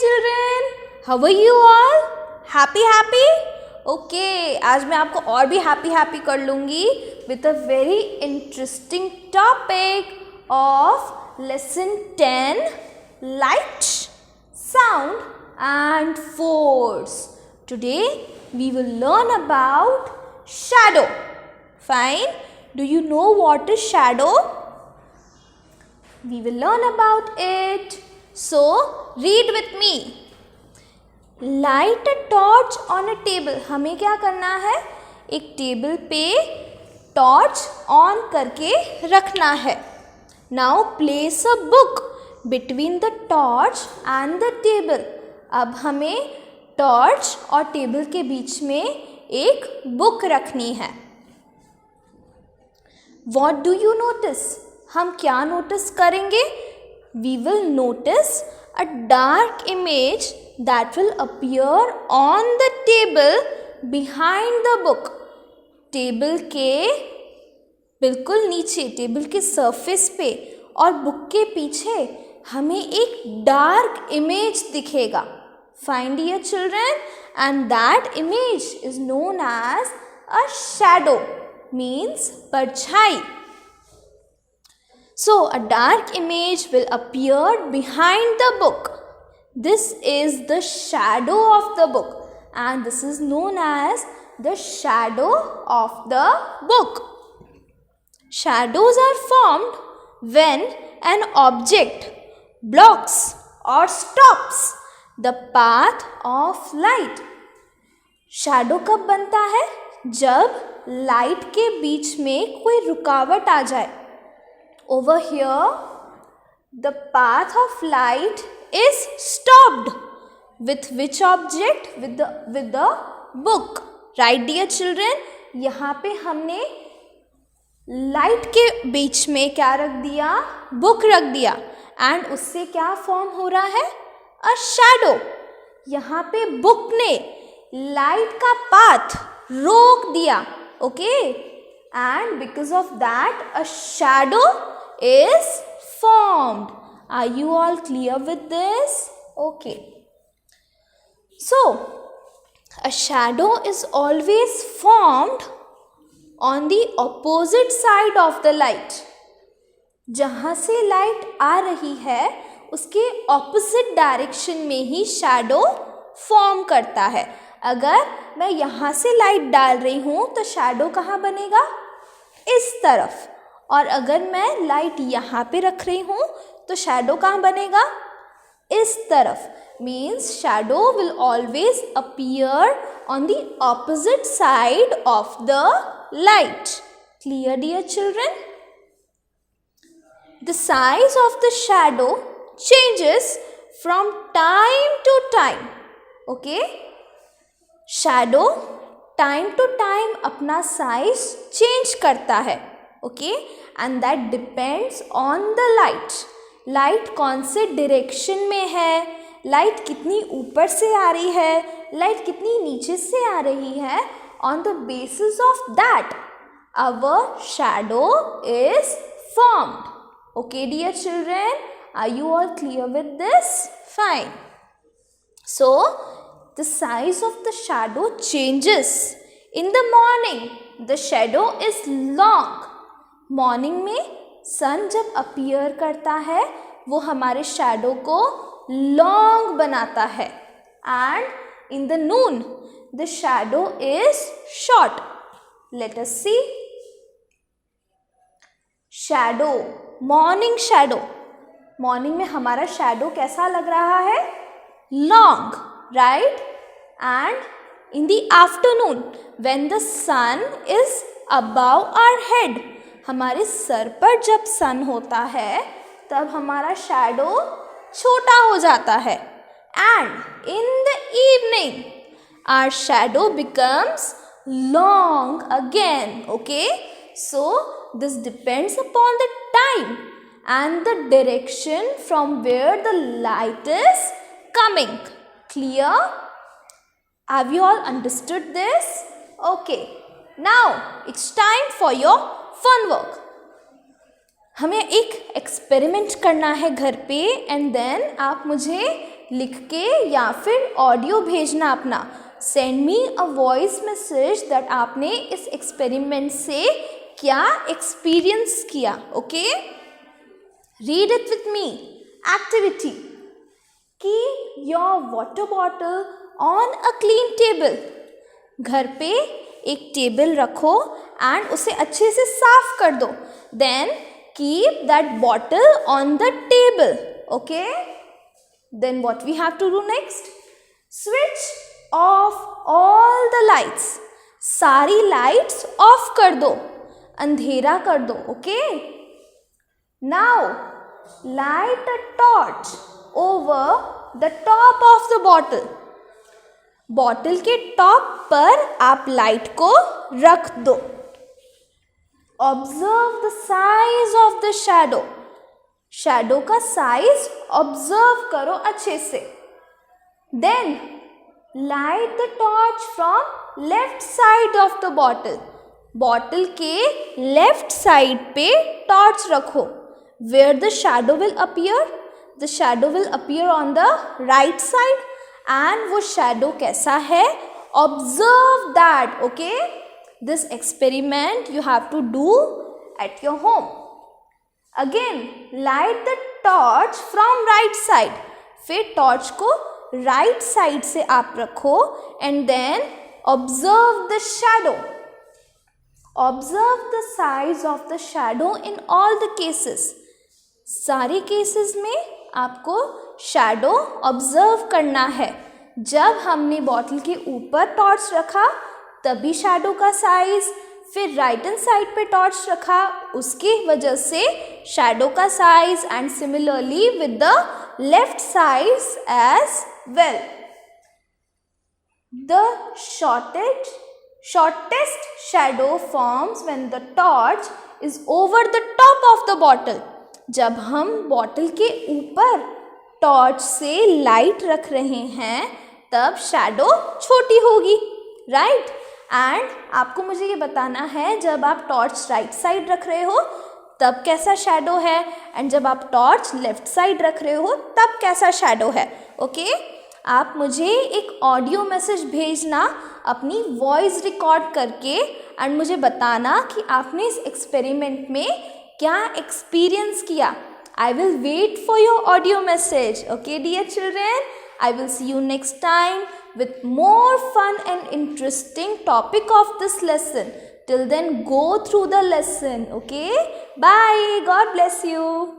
children, how are you all? Happy? Okay, आज मैं आपको और भी happy कर लूँगी with a very interesting topic of lesson 10, light, sound and force. Today we will learn about shadow. Fine. Do you know what is shadow? We will learn about it. So, read with me. Light a torch on a table. हमें क्या करना है? एक table पे torch on करके रखना है. Now place a book between the torch and the table. अब हमें टॉर्च और टेबल के बीच में एक बुक रखनी है. What do you notice? हम क्या नोटिस करेंगे? We will notice a dark image that will appear on the table behind the book. Table के बिल्कुल नीचे, टेबल के सरफेस पे और बुक के पीछे हमें एक डार्क इमेज दिखेगा. Fine, dear children, and that image is known as a shadow. Means परछाई. So a dark image will appear behind the book. This is the shadow of the book and this is known as the shadow of the book. Shadows are formed when an object blocks or stops the path of light. Shadow कब बनता है? जब light के बीच में कोई रुकावट आ जाए. Over here, the path of light is stopped. With which object? With the book. Right, dear children? यहाँ पे हमने लाइट के बीच में क्या रख दिया? बुक रख दिया. एंड उससे क्या फॉर्म हो रहा है? A shadow. यहाँ पे बुक ने लाइट का पाथ रोक दिया. Okay? And because of that a shadow is formed. Are you all clear with this? Okay. So, a shadow is always formed on the opposite side of the light. जहाँ से light आ रही है उसके opposite direction में ही shadow form करता है. अगर मैं यहाँ से लाइट डाल रही हूँ तो shadow कहाँ बनेगा? इस तरफ. और अगर मैं लाइट यहाँ पे रख रही हूँ तो शैडो कहाँ बनेगा? इस तरफ. Means shadow will always appear on the opposite side of the light. Clear dear children? The size of the shadow changes from time to time. Okay? Shadow time to time अपना size change करता है. Okay? And that depends on the light. Light कौन से direction में है, light कितनी ऊपर से आ रही है, लाइट कितनी नीचे से आ रही है. On the basis of that our shadow is formed. Okay dear children, are you all clear with this? Fine. So the size of the shadow changes. In the morning the shadow is long. Morning में sun जब appear करता है वो हमारे shadow को long बनाता है. And in the noon the shadow is short. Let us see. Shadow, morning shadow. Morning में हमारा शैडो कैसा लग रहा है? Long, right? And in the afternoon when the sun is above our head, हमारे सर पर जब सन होता है तब हमारा शैडो छोटा हो जाता है. And in the evening our shadow becomes long again. Okay? So this depends upon the time and the direction from where the light is coming. Clear? Have you all understood this? Okay. Now it's time for your fun work. हमें एक experiment करना है घर पे and then आप मुझे लिख के या फिर ऑडियो भेजना अपना. Send me a voice message that आपने इस एक्सपेरिमेंट से क्या एक्सपीरियंस किया. Okay, read it with me. Activity: keep your water bottle on a clean table. घर पे एक टेबल रखो एंड उसे अच्छे से साफ कर दो. Then keep that bottle on the table. Okay, then what we have to do next? Switch off all the lights. सारी लाइट्स ऑफ कर दो, अंधेरा कर दो. Okay, now light a torch over the top of the bottle. Bottle के top पर आप light को रख दो. Observe the size of the shadow. Shadow का साइज ऑब्जर्व करो अच्छे से. Then light the torch from left side of the bottle. Bottle के लेफ्ट साइड पे टॉर्च रखो. Where the shadow will appear? The shadow will appear on the right side. And वो shadow कैसा है? Observe that. Okay, this experiment you have to do at your home. Again light the torch from right side. फिर torch को right side से आप रखो and then observe the shadow. Observe the size of the shadow in all the cases. सारे cases में आपको shadow observe करना है. जब हमने बॉटल के ऊपर टॉर्च रखा तभी शैडो का साइज, फिर राइट हैंड साइड पे टॉर्च रखा उसकी वजह से शैडो का size, and similarly with the left size as well. The shortest shadow forms when the torch is over the top of the bottle. जब हम बॉटल के ऊपर टॉर्च से लाइट रख रहे हैं तब शैडो छोटी होगी, राइट? एंड आपको मुझे ये बताना है जब आप टॉर्च राइट साइड रख रहे हो तब कैसा शैडो है, एंड जब आप टॉर्च लेफ्ट साइड रख रहे हो तब कैसा शैडो है. ओके, आप मुझे एक ऑडियो मैसेज भेजना अपनी वॉइस रिकॉर्ड करके एंड मुझे बताना कि आपने इस एक्सपेरिमेंट में क्या एक्सपीरियंस किया. I will wait for your audio message. Okay, dear children, I will see you next time with more fun and interesting topic of this lesson. Till then, go through the lesson. Okay, bye. God bless you.